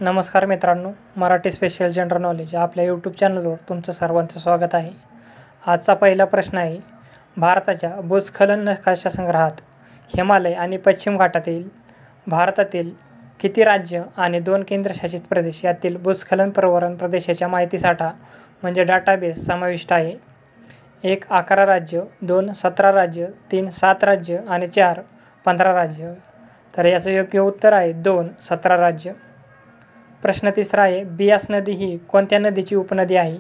नमस्कार मित्रांनो, Marathi special general knowledge आपल्या यूट्यूब चॅनलवर तुमचं सर्वांचं स्वागत आहे. आजचा पहिला प्रश्न आहे, भारताच्या भूस्खलन नकाशा संग्रहात हिमालय आणि पश्चिम घाटातील भारतातील किती राज्य आणि 2 केंद्रशासित प्रदेश यातील भूस्खलन प्रवरण प्रदेशाच्या माहितीसाठा म्हणजे डाटाबेस समाविष्ट आहे? 1. 11 राज्य, 2. 17 राज्य, 3. 7 राज्य आणि 4. 15 राज्य. तर याचं योग्य उत्तर आहे 2. 17 राज्य. प्रश्न तिसरा आहे, बियास नदी ही कोणत्या नदीची उपनदी आहे?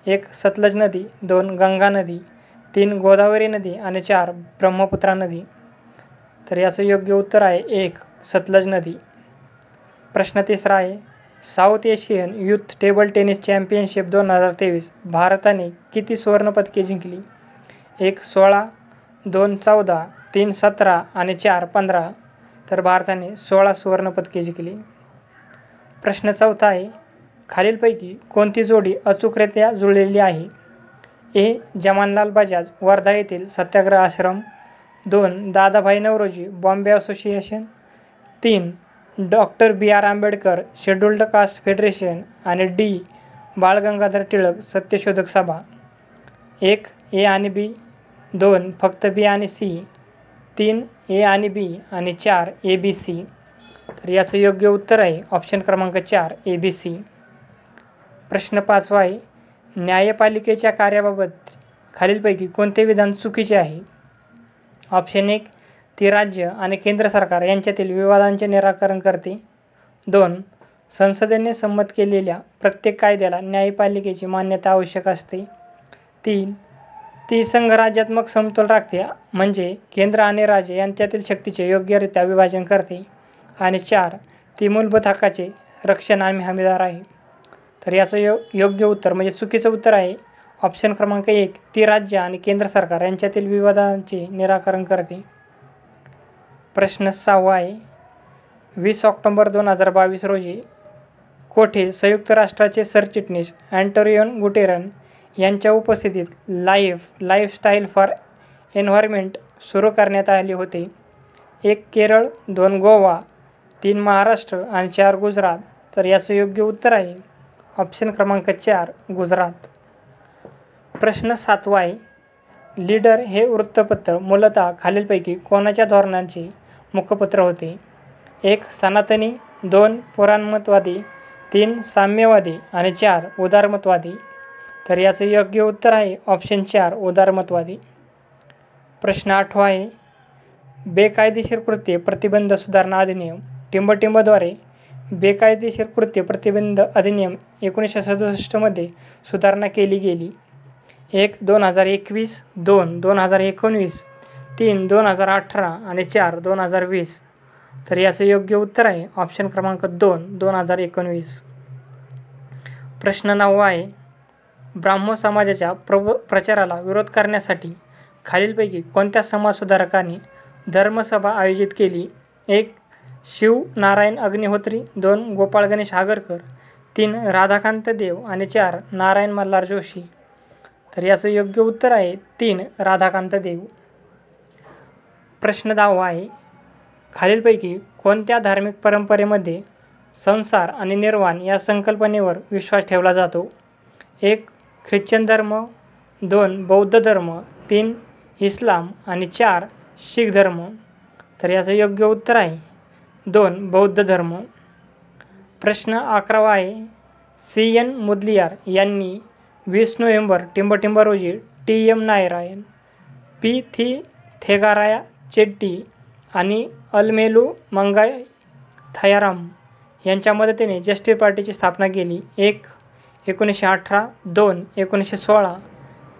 1. सतलज नदी, 2. गंगा नदी, 3. गोदावरी नदी आणि 4. ब्रह्मपुत्रा नदी. तर याचं योग्य उत्तर आहे 1. सतलज नदी. प्रश्न तिसरा आहे, south Asian youth table tennis championship 2023 भारताने किती सुवर्णपदके जिंकली? 1. 16, 2. 14, 3. 17 आणि 4. 15. तर भारताने 16 सुवर्णपदके जिंकली. प्रश्न चौथा आहे, खालीलपैकी कोणती जोडी अचूकरित्या जुळलेली आहे? ए. जमानलाल बजाज, वर्धा येथील Satyagraha Ashram, 2. Dadabhai Naoroji, Bombay association, 3. Doctor B.R. Ambedkar, scheduled caste federation आणि D. बाळ गंगाधर टिळक, सत्यशोधक सभा. 1. ए आणि बी, 2. फक्त बी आणि सी, 3. ए आणि बी आणि 4. ABC. तर याचं योग्य उत्तर आहे ऑप्शन क्रमांक 4 ABC. प्रश्न 5वा आहे, न्यायपालिकेच्या कार्याबाबत खालीलपैकी कोणते विधान चुकीचे आहे? ऑप्शन 1. ती राज्य आणि केंद्र सरकार यांच्यातील विवादांचे निराकरण करते. 2. संसदेने संमत केलेल्या प्रत्येक कायद्याला न्यायपालिकेची मान्यता आवश्यक असते. 3. ती संघराज्यात्मक समतोल राखते म्हणजे केंद्र आणि राज्य यांच्यातील शक्तीचे योग्यरित्या विभाजन करते. आणि 4. ती मूलभूत हक्काचे रक्षण आणि हमीदार आहे. तर याचं योग्य उत्तर म्हणजे चुकीचं उत्तर आहे ऑप्शन क्रमांक 1. ती राज्य आणि केंद्र सरकार यांच्यातील विवादांचे निराकरण करते. प्रश्न 6वा आहे, 20 ऑक्टोबर 2022 रोजी कोठे संयुक्त राष्ट्राचे सरचिटणीस अँटोनियो गुटेरस यांच्या उपस्थितीत लाईफस्टाईल फॉर एन्व्हायरमेंट सुरू करण्यात आले होते? 1. केरळ, 2. गोवा, 3. महाराष्ट्र आणि 4. गुजरात. तर याचं योग्य उत्तर आहे ऑप्शन क्रमांक 4 गुजरात. प्रश्न 7वा आहे, लीडर हे वृत्तपत्र मूलतः खालीलपैकी कोणाच्या धोरणांचे मुखपत्र होते? 1. सनातनी, 2. पुराणमतवादी, 3. साम्यवादी आणि 4. उदारमतवादी. तर याचं योग्य उत्तर आहे ऑप्शन 4 उदारमतवादी. प्रश्न 8वा आहे, बेकायदेशीर कृत्ये प्रतिबंध सुधारणा अधिनियम टिंबटिंबद्वारे बेकायदेशीर कृत्ये प्रतिबंध अधिनियम 1967 मध्ये सुधारणा केली गेली? 1. 2021, 2. 2019, 3. 2018 आणि 4. 2020. तर याचं योग्य उत्तर आहे ऑप्शन क्रमांक 2 2019. प्रश्न 9वा आहे, ब्राह्मो समाजाच्या प्रचाराला विरोध करण्यासाठी खालीलपैकी कोणत्या समाजसुधारकांनी धर्मसभा आयोजित केली? 1. शिव नारायण अग्निहोत्री, 2. गोपाळ गणेश आगरकर, 3. राधाकांत देव आणि 4. नारायण मल्हार जोशी. तर याचं योग्य उत्तर आहे 3. राधाकांत देव. प्रश्न 10वा आहे, खालीलपैकी कोणत्या धार्मिक परंपरेमध्ये संसार आणि निर्वाण या संकल्पनेवर विश्वास ठेवला जातो? 1. ख्रिश्चन धर्म, 2. बौद्ध धर्म, 3. इस्लाम आणि 4. शीख धर्म. तर याचं योग्य उत्तर आहे 2. बौद्ध धर्म. प्रश्न 11वा आहे, C.N. मुदलियार यांनी 20 नोव्हेंबर टिंबटिंब रोजी T.M. नारायण, P. थेगाराया चेट्टी आणि अलमेलू मंगाय थायाराम यांच्या मदतीने जस्टिस पार्टीची स्थापना केली? 1. 1918, 2. 1916,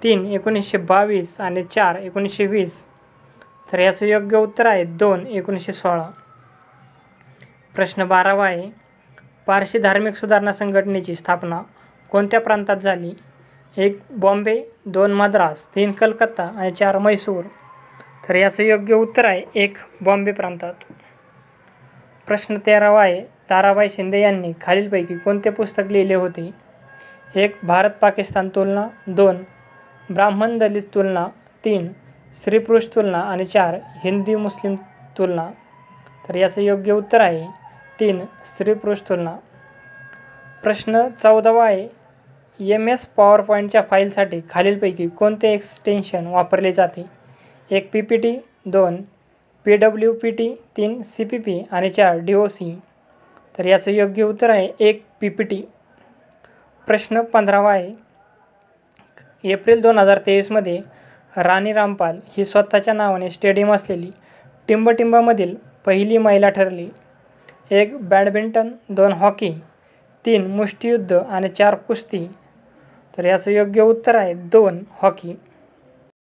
3. 1922 आणि 4. 1920. तर याचं योग्य उत्तर आहे 2. 1916. प्रश्न 12वा आहे, पारशी धार्मिक सुधारणा संघटनेची स्थापना कोणत्या प्रांतात झाली? 1. बॉम्बे, 2. मद्रास, 3. कलकत्ता आणि 4. म्हैसूर. तर याचं योग्य उत्तर आहे 1. बॉम्बे प्रांतात. प्रश्न 13वा आहे, ताराबाई शिंदे यांनी खालीलपैकी कोणते पुस्तक लिहिले होते? 1. भारत पाकिस्तान तुलना, 2. ब्राह्मण दलित तुलना, 3. स्त्री पुरुष तुलना आणि 4. हिंदी मुस्लिम तुलना. तर याचं योग्य उत्तर आहे 3. स्त्री पुरुष तुलना. प्रश्न 14वा आहे. MS पॉवरपॉईंटच्या फाईलसाठी खालीलपैकी कोणते एक्सटेन्शन वापरले जाते? 1 PPT, 2 PWPT, 3 CPP आणि 4 DOC. तर याचं योग्य उत्तर आहे 1 PPT. प्रश्न 15वा आहे. एप्रिल 2023मध्ये राणी रामपाल ही स्वतःच्या नावाने स्टेडियम असलेली टिंबटिंबामधील पहिली महिला ठरली. 1 बॅडमिंटन, 2 हॉकी, 3 मुष्टियुद्ध आणि 4 कुस्ती. तर याचं योग्य उत्तर आहे 2 हॉकी.